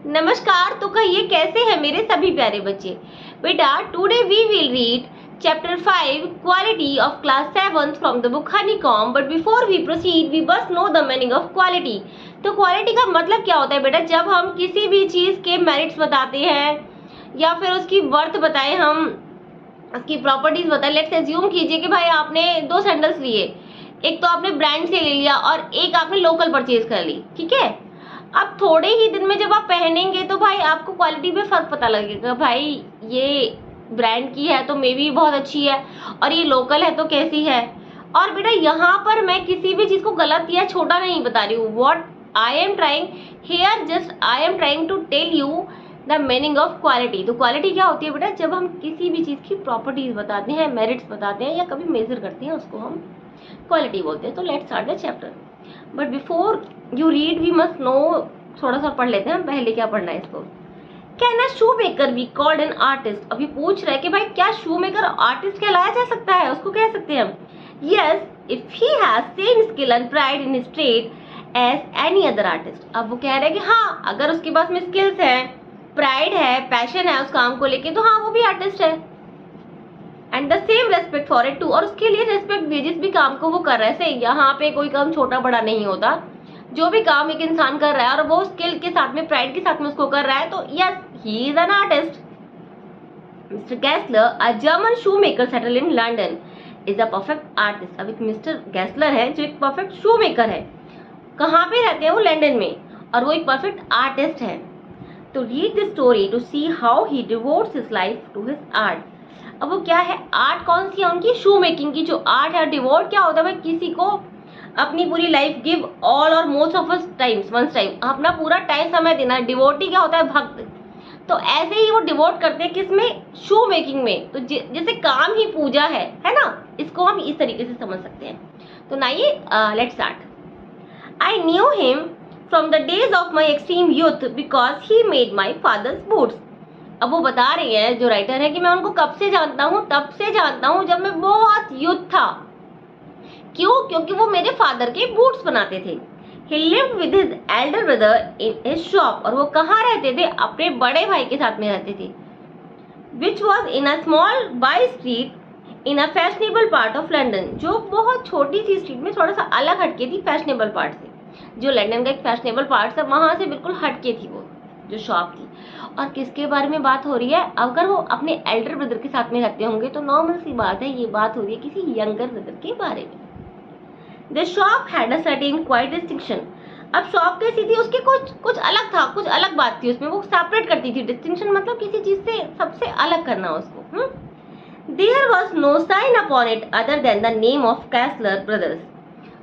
नमस्कार। तो कहिए कैसे हैं मेरे सभी प्यारे बच्चे। बेटा today we will read chapter 5 quality of class 7 from the book honeycomb. But before we proceed we must know the meaning of quality. तो क्वालिटी का मतलब क्या होता है बेटा? जब हम किसी भी चीज के मेरिट्स बताते हैं या फिर उसकी वर्थ बताएं, हम उसकी प्रॉपर्टीज बताएं। लेट्स एज्यूम कीजिए कि भाई आपने 2 सैंडल्स लिए, एक तो आपने ब्रांड से ले लिया और एक आपने लोकल परचेज कर ली, ठीक है। अब थोड़े ही दिन में जब आप पहनेंगे तो भाई आपको क्वालिटी में फर्क पता लगेगा। भाई ये ब्रांड की है तो मे बी बहुत अच्छी है और ये लोकल है तो कैसी है। और बेटा यहाँ पर मैं किसी भी चीज को गलत या छोटा नहीं बता रही हूँ। What I am trying here, just I am trying to tell you the meaning of quality. तो क्वालिटी क्या होती है बेटा? जब हम किसी भी चीज की प्रॉपर्टीज बताते हैं, मेरिट्स बताते हैं या कभी मेजर करते हैं, उसको हम क्वालिटी बोलते हैं। तो let's start the chapter. But before you read we must know, थोड़ा सा पढ़ लेते हैं हम पहले क्या पढ़ना है इसको। Can a shoe maker be called an artist? अभी पूछ रहे हैं कि भाई क्या शू मेकर आर्टिस्ट कहलाया जा सकता है? उसको कह सकते हैं हम yes if he has same skill and pride in his trade as any other artist. अब वो कह रहे हैं कि हाँ, अगर उसके पास में स्किल्स है, प्राइड है, पैशन है उस काम को लेके, तो हाँ वो भी आर्टिस्ट है। And the same respect for it too, और उसके लिए रेस्पेक्ट भी जिस भी काम को वो कर रहा है। यहाँ पे कोई काम छोटा बड़ा नहीं होता। जो भी काम एक इंसान कर रहा है और वो स्किल के साथ में, प्राइड के साथ में उसको कर रहा है, तो yes he is an artist. Mister Gessler, a German shoe maker settle in London, is a perfect artist. अब एक मिस्टर गैसलर है जो एक परफेक्ट शू मेकर है। कहाँ पे रहते हैं वो? लंदन में, और वो एक परफेक्ट आर्टिस्ट है। तो read the story to see how he devotes his life to his art. अब वो क्या है? आर्ट कौन सी है उनकी? शू मेकिंग की जो आर्ट है। डिवोट क्या होता है भाई? किसी को अपनी पूरी लाइफ, गिव ऑल और most of us times once time, अपना पूरा टाइम समय देना। डिवोटी क्या होता है? भक्त। तो ऐसे ही वो डिवोट करते हैं किसमें? शू मेकिंग में। तो जैसे काम ही पूजा है ना, इसको हम इस तरीके से समझ सकते हैं। तो ना ये let's start. I knew him from the days of my extreme youth because he made my father's boots. अब वो बता रही है जो राइटर है कि मैं उनको कब से जानता हूँ? तब से जानता हूँ जब मैं बहुत यूथ था। क्यों? क्योंकि वो मेरे फादर के बूट्स बनाते थे। He lived with his elder brother in his shop, और वो कहाँ रहते थे? अपने बड़े भाई के साथ में रहते थे। Which was in a small by street in a fashionable part of London, जो बहुत छोटी सी स्ट्रीट में थोड़ा सा अलग हटके थी फैशनेबल पार्ट से। जो लंदन का एक फैशनेबल पार्ट था वहां से बिल्कुल हटके थी वो जो शॉप थी। और किसके बारे में बात हो रही है? अगर वो अपने एल्डर ब्रदर के साथ में रहते होंगे तो नॉर्मल सी बात है, ये बात हो रही है किसी यंगर ब्रदर के बारे में। The shop had a certain quite distinction. अब शॉप कैसी थी? उसकी कुछ अलग था, कुछ अलग बात थी उसमें, वो सेपरेट करती थी। डिस्टिंक्शन मतलब किसी चीज से सबसे अलग करना उसको। There was no sign upon it other than the name of Kessler Brothers.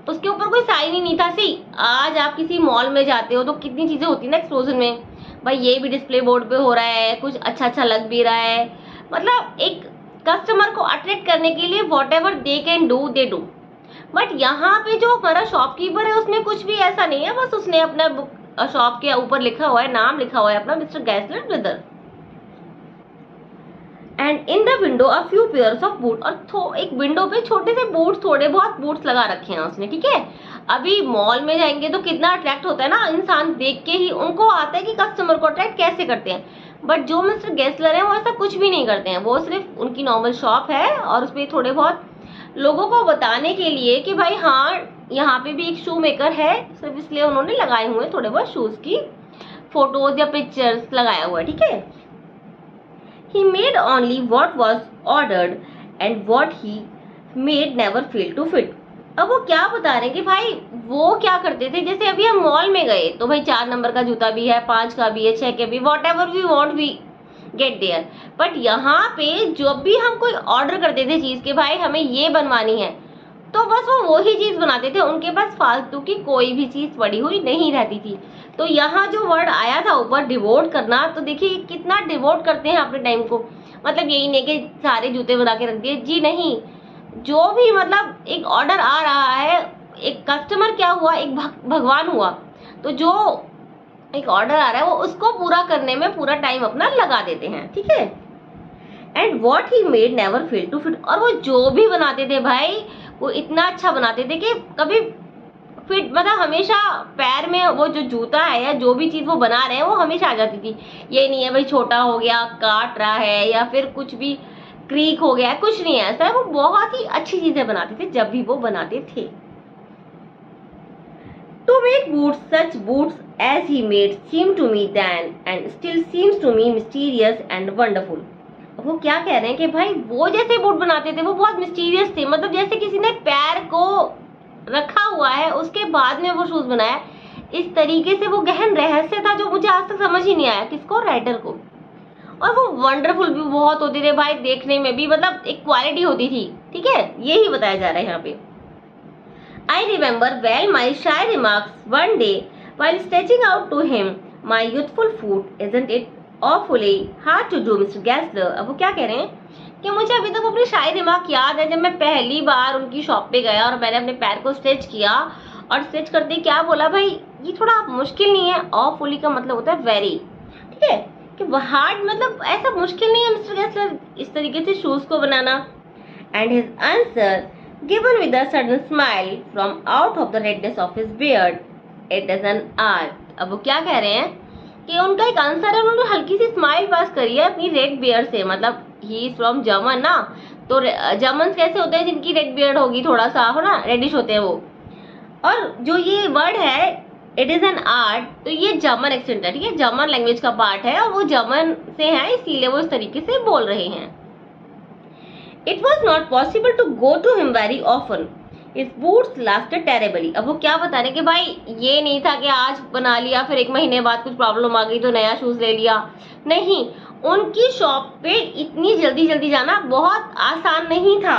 उसके ऊपर कोई साइन ही नहीं था। सी आज आप किसी मॉल में जाते हो तो कितनी चीजें होती है ना एक्सपोजर में, भाई ये भी डिस्प्ले बोर्ड पे हो रहा है, कुछ अच्छा लग भी रहा है। मतलब एक कस्टमर को अट्रैक्ट करने के लिए what ever they can do they do. But यहाँ पे जो हमारा शॉपकीपर है उसने कुछ भी ऐसा नहीं है, बस उसने अपना शॉप के ऊपर लिखा हुआ है, नाम लिखा हुआ है अपना, mister Gessler brother. And in the window a few pairs of boot, और एक विंडो पे छोटे से बूट्स, थोड़े बहुत बूट्स लगा रखे हैं उसने, ठीक है। अभी मॉल में जाएंगे तो कितना अट्रैक्ट होता है ना इंसान, देख के ही उनको आता है कि कस्टमर को अट्रैक्ट कैसे करते हैं। बट जो मिस्टर गैसलर है वो ऐसा कुछ भी नहीं करते हैं। वो सिर्फ उनकी नॉर्मल शॉप है और उसमें थोड़े बहुत लोगों को बताने के लिए कि भाई हाँ यहाँ पे भी एक शू मेकर है, सिर्फ इसलिए उन्होंने लगाए हुए थोड़े बहुत शूज की फोटोज या पिक्चर्स लगाया हुआ है, ठीक है। He made only what was ordered and what he made never failed to fit. अब वो क्या बता रहे हैं कि भाई वो क्या करते थे? जैसे अभी हम मॉल में गए तो भाई 4 नंबर का जूता भी है, 5 का भी है, 6 के भी, whatever we want we get there. But यहाँ पे जब भी हम कोई ऑर्डर करते थे चीज के, भाई हमें ये बनवानी है, तो बस वो वही चीज बनाते थे। उनके पास फालतू की कोई भी चीज पड़ी हुई नहीं रहती थी। तो यहाँ जो वर्ड आया था ऊपर, डिवोट करना, तो देखिए कितना डिवोट करते हैं अपने टाइम को। मतलब यही नहीं कि सारे जूते बना के रख दिए, जी नहीं। जो भी मतलब एक ऑर्डर आ रहा है, एक कस्टमर क्या हुआ, एक भगवान हुआ, तो जो एक ऑर्डर आ रहा है वो उसको पूरा करने में पूरा टाइम अपना लगा देते हैं, ठीक है। And what he made never fail to fit, और वो जो भी बनाते थे भाई वो इतना अच्छा बनाते थे कि कभी फिट, मतलब हमेशा पैर में वो जो जूता है या जो भी चीज वो बना रहे हैं वो हमेशा आ जाती थी। ये नहीं है भाई छोटा हो गया, काट रहा है या फिर कुछ भी क्रीक हो गया, कुछ नहीं है ऐसा। वो बहुत ही अच्छी चीजें बनाते थे जब भी वो बनाते थे। To make boots, such boots as he made seem to me then and still seems to me mysterious and wonderful. वो क्या कह रहे हैं कि भाई वो जैसे बूट बनाते थे वो बहुत मिस्टीरियस थे, मतलब जैसे किसी ने पैर को रखा हुआ है उसके बाद में वो शूज बनाया, इस तरीके से वो गहन रहस्य था जो मुझे आज तक समझ ही नहीं आया। किसको? राइटर को। और वो वंडरफुल भी बहुत होते थे भाई, देखने में भी मतलब एक क्वालिटी होती थी। ठीक है, यही बताया जा रहा है यहाँ पे। I remember well my shy remarks one day while stretching out to him my youthful foot. Isn't it awfully hard to do, Mr. Gessler? अब वो क्या कह रहे हैं कि मुझे अभी तक अपने शाही रिमार्क याद है जब मैं पहली बार उनकी शॉप पे गया और मैंने अपने पैर को स्ट्रेच किया, और स्ट्रेच करते क्या बोला, भाई ये थोड़ा मुश्किल नहीं है। awfully का मतलब होता है वेरी। ठीक है, कि हार्ड मतलब ऐसा मुश्किल नहीं है मिस्टर गेस्लर इस तरीके से शूज को बनाना। And his answer, given with a sudden smile from out of the redness of his beard, it is an art. अब वो क्या कह रहे हैं कि उनका एक आंसर है, उन्होंने हल्की सी स्माइल पास करी है अपनी रेड बियर्ड से, मतलब ही इज फ्रॉम जर्मन ना, तो जर्मन कैसे होते हैं जिनकी रेड बियर्ड होगी, थोड़ा सा हो ना, रेडिश होते हैं वो। और जो ये वर्ड है इट इज एन आर्ट, तो ये जर्मन एक्सेंट है। ठीक है, जर्मन लैंग्वेज का पार्ट है और वो जर्मन से है, इसीलिए वो इस तरीके से बोल रहे हैं। It was not possible to go to him very often. His boots lasted terribly. अब वो क्या बता रहे कि भाई ये नहीं था कि आज बना लिया फिर एक महीने बाद कुछ प्रॉब्लम आ गई तो नया शूज ले लिया, नहीं, उनकी शॉप पे इतनी जल्दी जल्दी जाना बहुत आसान नहीं था।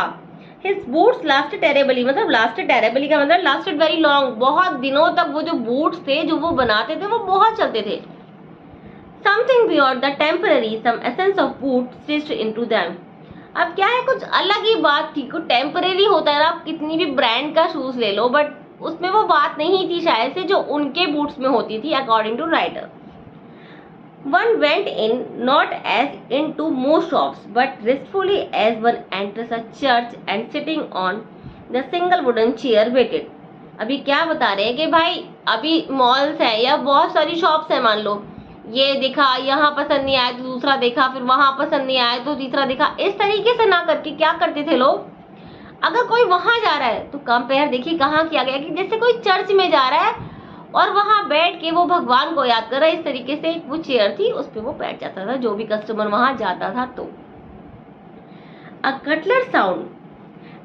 His boots lasted terribly, मतलब lasted terribly का मतलब lasted very long, बहुत दिनों तक वो जो बूट्स थे जो वो बनाते थे वो बहुत चलते थे। Something beyond the temporary, some essence of boot stitched into them. अब क्या है, कुछ अलग ही बात थी, कुछ टेम्परेरी होता है ना, आप कितनी भी ब्रांड का शूज ले लो बट उसमें वो बात नहीं थी शायद से जो उनके बूट्स में होती थी, according to writer. One went in not as into most shops but restfully as one enters a church and sitting on the single wooden chair waited. अभी क्या बता रहे हैं कि भाई अभी मॉल्स है या बहुत सारी शॉप्स है, मान लो ये दिखा, यहाँ पसंद नहीं आया तो दूसरा देखा, फिर वहां पसंद नहीं आया तो तीसरा देखा, इस तरीके से ना करके क्या करते थे लोग, अगर कोई वहां जा रहा है तो कंपेयर देखिए कहाँ किया गया कि जैसे कोई चर्च में जा रहा है और वहां बैठ के वो भगवान को याद कर रहा है, इस तरीके से वो चेयर थी उस पर वो बैठ जाता था जो भी कस्टमर वहां जाता था। तो a cutler sound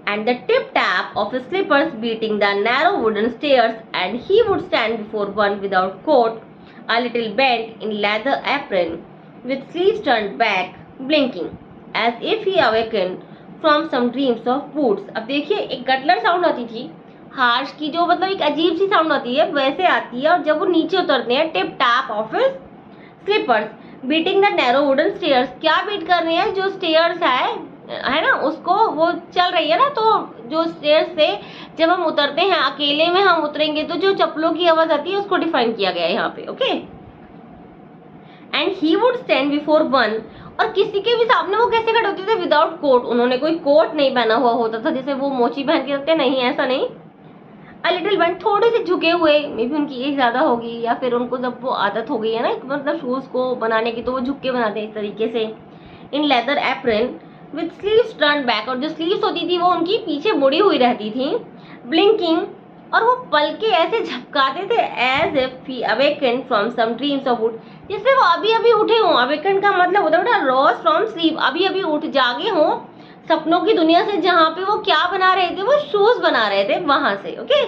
and the tip tap of his slippers beating the narrow wooden stairs, and he would stand before one without coat, a little bent in leather apron, with sleeves turned back, blinking, as if he awakened from some dreams of boots. अब देखिए एक गटलर sound आती थी, harsh की, जो मतलब एक अजीब सी साउंड आती है वैसे आती है, और जब वो नीचे उतरते हैं, tip tap of his slippers beating the narrow wooden stairs, क्या बीट कर रहे हैं, जो स्टेयर्स है ना उसको, वो चल रही है ना, तो जो स्टेयर्स से जब हम उतरते हैं अकेले में हम उतरेंगे तो जो चप्पलों की आवाज आती है उसको डिफाइन किया गया है यहाँ पे। Okay, and he would stand before one, और किसी के भी सामने वो कैसे खड़े होते थे, विदाउट कोट, उन्होंने कोई कोट नहीं पहना हुआ होता था जैसे वो मोची पहन के रखते, नहीं ऐसा नहीं, अ लिटिल बेंट, थोड़े से झुके हुए, मे बी उनकी एज ज्यादा होगी या फिर उनको जब वो आदत हो गई है ना मतलब शूज को बनाने की तो वो झुक के बनाते हैं इस तरीके से, in leather apron with sleeves turn back, और जो स्लीव्स होती थी वो उनकी पीछे मुड़ी हुई रहती थी, ब्लिंकिंग, और वो पलके ऐसे झपकाते थे, as if he awakened from some dreams of wood, जिससे वो अभी अभी उठे हों, अवेकेंड का मतलब होता है बेटा रॉस फ्रॉम स्लीप, अभी अभी उठ जागे हों सपनों की दुनिया से, जहाँ पे वो क्या बना रहे थे, वो शूज बना रहे थे वहां से। Okay,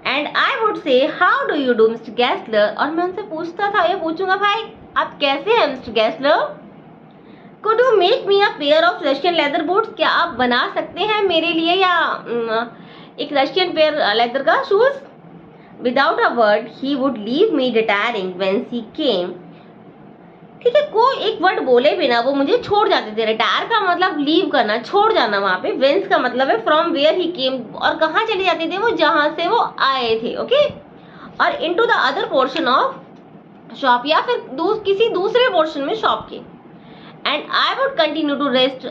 and I would say how do you do mister Gessler, और मैं उनसे पूछता था, ये पूछूंगा भाई आप कैसे हैं mister गैस्लर, Could you make me a pair of Russian leather boots? क्या आप बना सकते हैं मेरे लिए या एक रशियन पेयर लेदर का shoes? Without a word, he would leave me retiring whence he came. ठीक है, कोई एक वर्ड बोले बिना वो मुझे छोड़ जाते थे। रिटायर का मतलब लीव करना, छोड़ जाना वहां पे। वेंस का मतलब है फ्रॉम वेयर ही केम, और कहाँ चले जाते थे वो, जहां से वो आए थे। ओके, और into the other portion of shop, या फिर किसी दूसरे पोर्शन में शॉप के। And I would continue to rest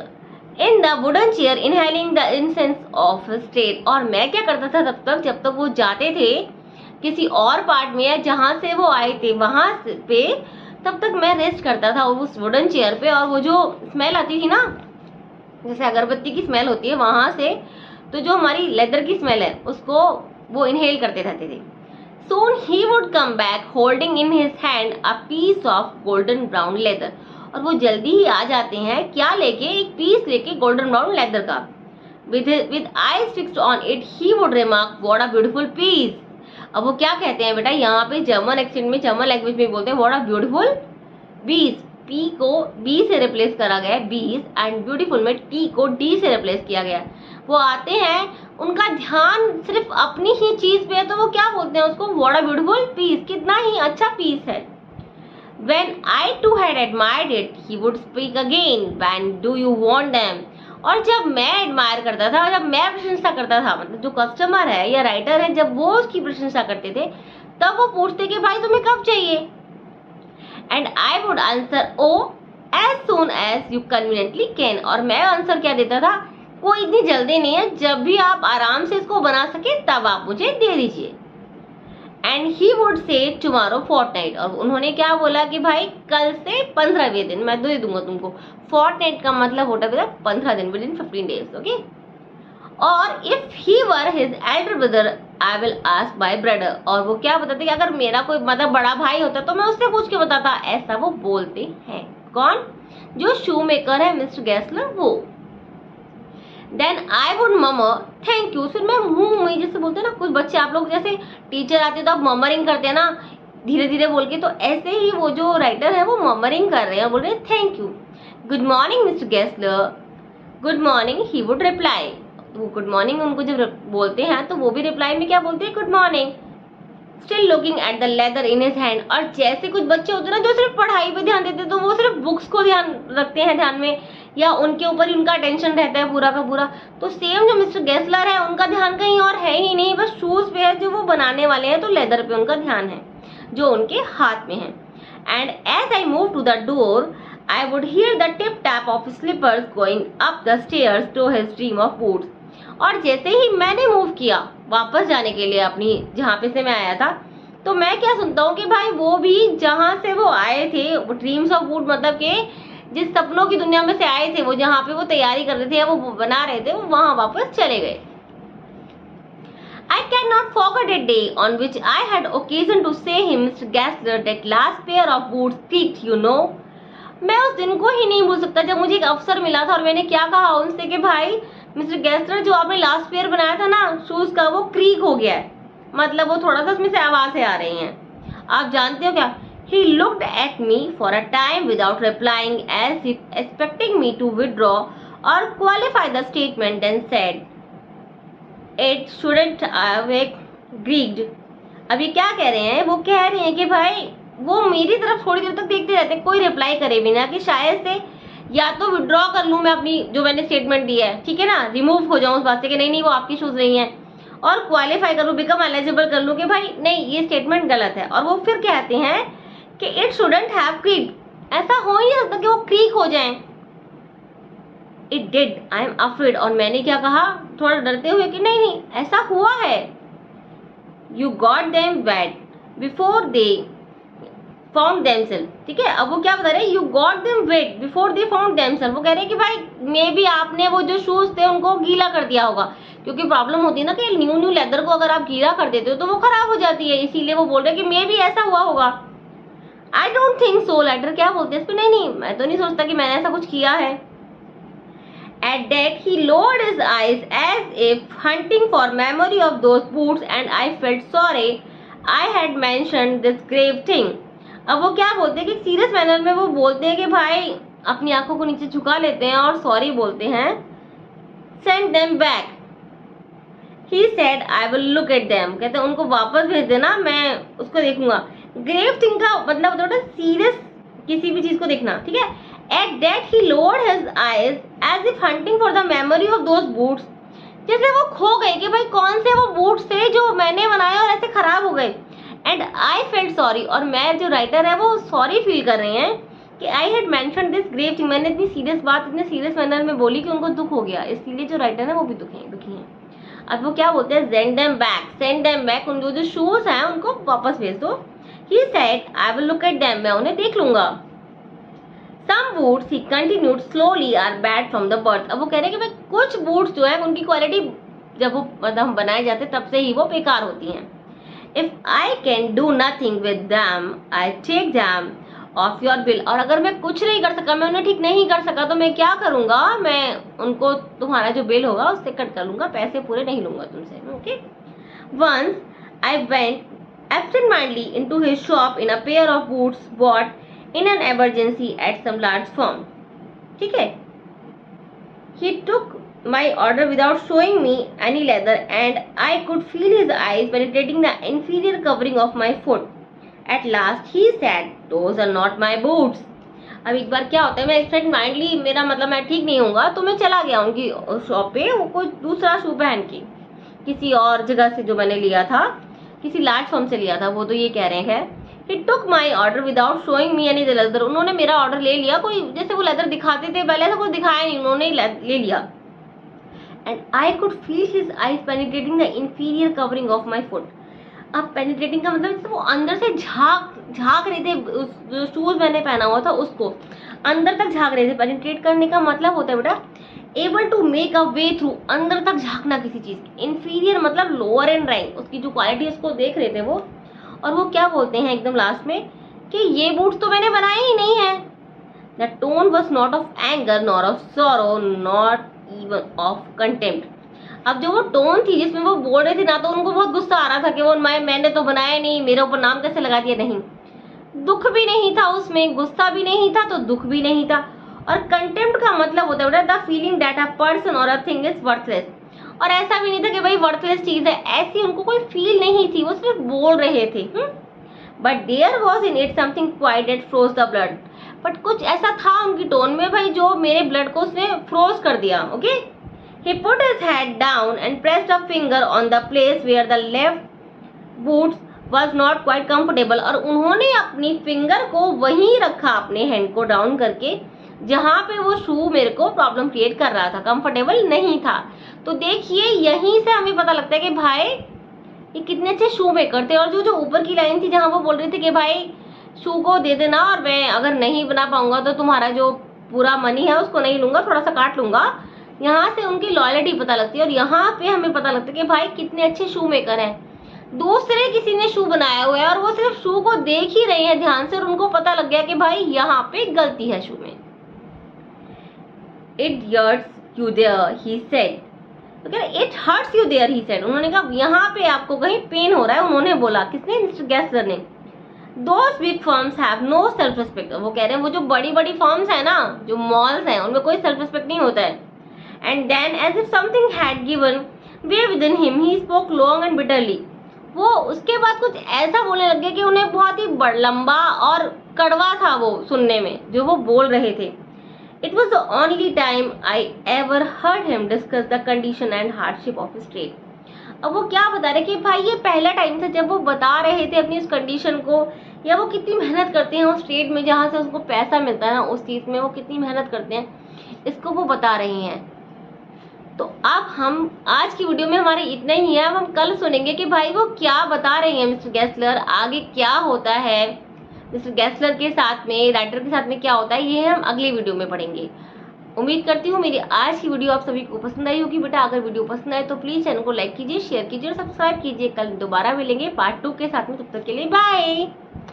in the wooden chair inhaling the incense of state. और मैं क्या करता था तब तक, जब तक वो जाते थे किसी और पार्ट में या जहाँ से वो आए थे वहां पे, तब तक मैं रेस्ट करता था उस वुडन चेयर पे। और वो जो स्मेल आती थी ना, जैसे अगरबत्ती की स्मेल होती है वहां से, तो जो हमारी लेदर की स्मेल है उसको वो इनहेल करते रहते थे। Soon he would come back holding in his hand a piece of golden brown leather। और वो जल्दी ही आ जाते हैं क्या लेके, एक पीस लेके गोल्डन ब्राउन लेदर का। With eyes fixed on it he would remark what a beautiful piece। अब वो क्या कहते हैं बेटा, यहाँ पे जर्मन एक्सेंट में, जर्मन लैंग्वेज में बोलते हैं what a beautiful piece। P को बी से रिप्लेस करा गया है बीस, एंड ब्यूटीफुल में टी को डी से रिप्लेस किया गया। वो आते हैं, उनका ध्यान सिर्फ अपनी ही चीज पे है, तो वो क्या बोलते हैं उसको, व्हाट अ ब्यूटीफुल पीस, कितना ही अच्छा पीस है। When I too had admired it, he would speak again, when do you want them। और जब मैं एडमायर करता था, जब मैं प्रशंसा करता था, मतलब जो कस्टमर है या राइटर है, जब वो उसकी प्रशंसा करते थे, तब वो पूछते कि भाई तुम्हें कब चाहिए। And I would answer oh as soon as you conveniently can। और मैं आंसर क्या देता था, कोई इतनी जल्दी नहीं है, जब भी आप आराम से इसको बना सके तब आप मुझे दे दीजिए। And he would say tomorrow fortnight। और उन्होंने क्या बोला कि भाई कल से 15वें दिन मैं दे दूंगा तुमको। fortnight का मतलब होता है 15 दिन, within 15 days, ओके। और if he were his elder brother I will ask my brother। और वो क्या बताते कि अगर मेरा कोई मतलब बड़ा भाई होता तो मैं उससे पूछ के बताता, ऐसा वो बोलते हैं। कौन, जो शू मेकर है मिस्टर गैसलर, वो। Then I would murmur thank you. फिर मैं मुंह जैसे बोलते हैं ना, कुछ बच्चे आप लोग जैसे टीचर आते हैं तो आप ममरिंग करते हैं ना, धीरे धीरे बोल के, तो ऐसे ही वो जो राइटर है वो ममरिंग कर रहे हैं, बोल रहे हैं thank you. Good morning mister Gessler. Good morning he would reply. वो गुड मॉर्निंग उनको जब बोलते हैं तो वो भी रिप्लाई में क्या बोलते हैं, good morning. Still looking at the leather in his hand. और जैसे कुछ बच्चे होते हैं ना जो सिर्फ पढ़ाई पे ध्यान देते हैं, तो वो सिर्फ बुक्स को ध्यान रखते हैं ध्यान में, या उनके ऊपर ही उनका अटेंशन रहता है पूरा का पूरा। तो सेम जो मिस्टर गैसलर है, उनका ध्यान कहीं और है ही नहीं, बस शूज पे है जो वो बनाने वाले हैं, तो लेदर पे उनका ध्यान है जो उनके हाथ में है। And as I move to the door I would hear the tip tap of slippers going up the stairs to his dream of boots। और जैसे ही मैंने मूव किया वापस जाने के लिए अपनी जहाँ पे से मैं आया था, तो मैं क्या सुनता हूँ कि भाई वो भी जहाँ से वो आए थे, वो ड्रीम्स ऑफ बूट मतलब के जिस सपनों की दुनिया में से आए थे, वो जहाँ पे वो तैयारी कर रहे थे या वो बना रहे थे, वो वहाँ वापस चले गए। I cannot forget a day on which I had occasion to say him, Mr. Gessler, that last pair of boots creaked, you know। मैं उस दिन को ही नहीं भूल सकता जब मुझे एक अवसर मिला था और मैंने क्या कहा उनसे कि भाई मिस्टर गैसलर, जो आपने लास्ट पेयर बनाया था ना शूज का, वो क्रीक हो गया है, मतलब वो थोड़ा सा उसमें से आवाजें आ रही हैं। आप जानते हो क्या, he looked at me for a time without replying as if expecting me to withdraw or qualify the statement, then said it shouldn't have creaked। अभी क्या कह रहे हैं, वो कह रहे हैं कि भाई वो मेरी तरफ थोड़ी देर तक देखते रहते, कोई रिप्लाई करे बिना, कि शायद से या तो विड्रॉ कर लूँ मैं अपनी जो मैंने स्टेटमेंट दी है, ठीक है ना, रिमूव हो जाऊँ उस बात से कि नहीं वो आपकी शूज नहीं है, और क्वालिफाई कर लूँ, बिकम एलिजिबल कर लूँ कि भाई नहीं ये स्टेटमेंट गलत है। और वो फिर कहते हैं कि इट शुडंट हैव क्रीक्ड। ऐसा हो ही नहीं सकता कि वो क्रीक हो जाए। It did, I am afraid. और मैंने क्या कहा थोड़ा डरते हुए कि नहीं नहीं ऐसा हुआ है। You got them wet before they found themself, ठीक है। अब वो क्या बता रहे हैं, you got them wet before they found themself. वो कह रहे हैं कि भाई मे बी आपने वो जो शूज थे उनको गीला कर दिया होगा, क्योंकि प्रॉब्लम होती है ना कि न्यू लेदर को अगर आप गीला कर देते हो तो वो खराब हो जाती है, इसीलिए वो बोल रहे हैं कि मे बी ऐसा हुआ होगा। I don't think so. Later क्या बोलते हैं इस पे, नहीं मैं तो नहीं सोचता कि मैंने ऐसा कुछ किया है। At that he lowered his eyes as if hunting for memory of those boots, and I felt sorry I had mentioned this grave thing। अब वो क्या बोलते हैं कि सीरियस मैनर में वो बोलते हैं कि भाई अपनी आंखों को नीचे झुका लेते हैं और सॉरी बोलते हैं। Send them back, he said, I will look at them। कहते हैं उनको वापस भेज देना, मैं उसको देखूंगा। ग्रेव थिंग का मतलब होता है सीरियस किसी भी चीज को देखना, ठीक है। At that he lowered his eyes as if hunting for the memory of those boots। जैसे वो खो गए कि भाई कौन से वो बूट्स थे जो मैंने बनाए और ऐसे खराब हो गए। And I felt sorry। और मैं जो राइटर है वो सॉरी फील कर रहे हैं कि I had mention this grave thing, मैंने इतनी सीरियस बात इतने सीरियस मैनर में बोली कि उनको दुख हो गया, इसीलिए जो राइटर है वो भी दुखी हैं। अब वो क्या बोलते हैं, सेंड देम बैक, उन जो शूज हैं उनको वापस भेज दो। He said I will look at them, मैं उन्हें देख लूंगा। Some boots, he continued, slowly are bad from the birth. अब वो कह रहे हैं कि भाई कुछ बूट्स जो है उनकी क्वालिटी जब वो मतलब बनाए जाते तब से ही वो बेकार होती हैं। If I can do nothing with them I take them off your bill, और अगर मैं कुछ नहीं कर सका, मैं उन्हें ठीक नहीं कर सका, तो मैं क्या करूंगा, मैं उनको तुम्हारा जो बिल होगा उससे कट कर लूंगा, पैसे पूरे नहीं लूंगा तुमसे। Okay. Once I went absent-mindedly into his shop in a pair of boots bought in an emergency at some large firm. ठीक है। He took my order without showing me any leather and I could feel his eyes penetrating the inferior covering of my foot. At last he said, "Those are not my boots." अब एक बार क्या होता है, मैं absent-mindedly, मेरा मतलब मैं ठीक नहीं होऊंगा, तो मैं चला गया उनकी शॉप पे, वो कोई दूसरा शू पहन के किसी और जगह से जो मैंने लिया था, किसी लार्ज फर्म से लिया था, वो तो ये कह रहे हैं। He took my order without showing me any leather, उन्होंने मेरा ऑर्डर ले लिया, कोई जैसे वो लेदर दिखाते थे पहले, ऐसा कुछ दिखाया नहीं, उन्होंने ले लिया। And I could feel his eyes penetrating the inferior covering of my foot. अब penetrating का मतलब वो अंदर से झाँक रहे थे, जो शूज मैंने पहना हुआ था उसको अंदर तक झाँक रहे थे। पेनिट्रेट करने का मतलब होता है बेटा able to make a way through, अंदर तक झांकना किसी चीज की। इंफीरियर मतलब लोअर इन रैंक, उसकी जो क्वालिटी उसको देख रहे थे वो। और वो क्या बोलते हैं एकदम लास्ट में कि ये बूट्स तो मैंने बनाए ही नहीं है। The tone was not of anger not of sorrow not even of contempt. अब जो वो टोन थी जिसमें वो बोल रहे थे ना, तो उनको बहुत गुस्सा आ रहा था कि वो मैंने तो बनाया नहीं, मेरे ऊपर नाम कैसे लगा दिया। नहीं, दुख भी नहीं था उसमें, गुस्सा भी नहीं था, तो दुख भी नहीं था। और कंटेम्प्ट का मतलब होता है the feeling that a person और अ थिंग इज वर्थलेस। और ऐसा भी नहीं था कि भाई वर्थलेस चीज है, ऐसी उनको कोई फील नहीं थी, वो सिर्फ बोल रहे थे। But there was in it something quite that froze the blood. But कुछ ऐसा था उनकी टोन में भाई जो मेरे ब्लड को उसने फ्रोज कर दिया। Okay. He put his head down and pressed a finger on the place where the left boots was not quite comfortable. और उन्होंने अपनी फिंगर को वहीं रखा, अपने हैंड को डाउन करके, जहां पे वो शू मेरे को प्रॉब्लम क्रिएट कर रहा था, कंफर्टेबल नहीं था। तो देखिए यहीं से हमें पता लगता है कि भाई ये कितने अच्छे शू मेकर थे। और जो ऊपर की लाइन थी जहां वो बोल रहे थे कि भाई शू को दे देना और मैं अगर नहीं बना पाऊंगा तो तुम्हारा जो पूरा मनी है उसको नहीं लूंगा, थोड़ा सा काट लूंगा, यहाँ से उनकी लॉयल्टी पता लगती है। और यहाँ पे हमें पता लगता है कि भाई कितने अच्छे शू मेकर हैं। दूसरे किसी ने शू बनाया हुआ है और वो सिर्फ शू को देख ही रहे हैं ध्यान से, और उनको पता लग गया कि भाई यहाँ पे गलती है शू में। It hurts you there, he said. तो कह रहे it hurts you there, he said. उन्होंने कहा यहाँ पे आपको कहीं पेन हो रहा है, उन्होंने बोला। किसने? मिस्टर गेस्लर ने। Those big firms have no self respect. वो कह रहे हैं वो जो बड़ी बड़ी फर्म्स है ना, जो मॉल्स हैं, उनमें कोई सेल्फ रिस्पेक्ट नहीं होता है। And then as if something had given way within him, he spoke long and bitterly. वो उसके बाद कुछ ऐसा बोलने लग गया कि उन्हें बहुत ही लंबा और कड़वा था वो सुनने में जो वो बोल रहे थे। It was the only time I ever heard him discuss the condition and hardship of his trade. अब वो क्या बता रहे कि भाई ये पहला टाइम था जब वो बता रहे थे अपनी इस कंडीशन को, या वो कितनी मेहनत करते हैं उस ट्रेड में जहाँ से उसको पैसा मिलता है ना, उस चीज में वो कितनी मेहनत करते हैं, इसको वो बता रहे हैं। तो अब हम आज की वीडियो में हमारे इतना ही है। अब हम कल सुनेंगे कि भाई वो क्या बता रहे हैं मिस्टर गेस्लर, आगे क्या होता है मिस्टर गेस्लर के साथ में, राइटर के साथ में क्या होता है, ये हम अगली वीडियो में पढ़ेंगे। उम्मीद करती हूँ मेरी आज की वीडियो आप सभी को पसंद आई होगी। बेटा अगर वीडियो पसंद आए तो प्लीज चैनल को लाइक कीजिए, शेयर कीजिए और सब्सक्राइब कीजिए। कल दोबारा मिलेंगे पार्ट 2 के साथ में, तब तक के लिए बाय।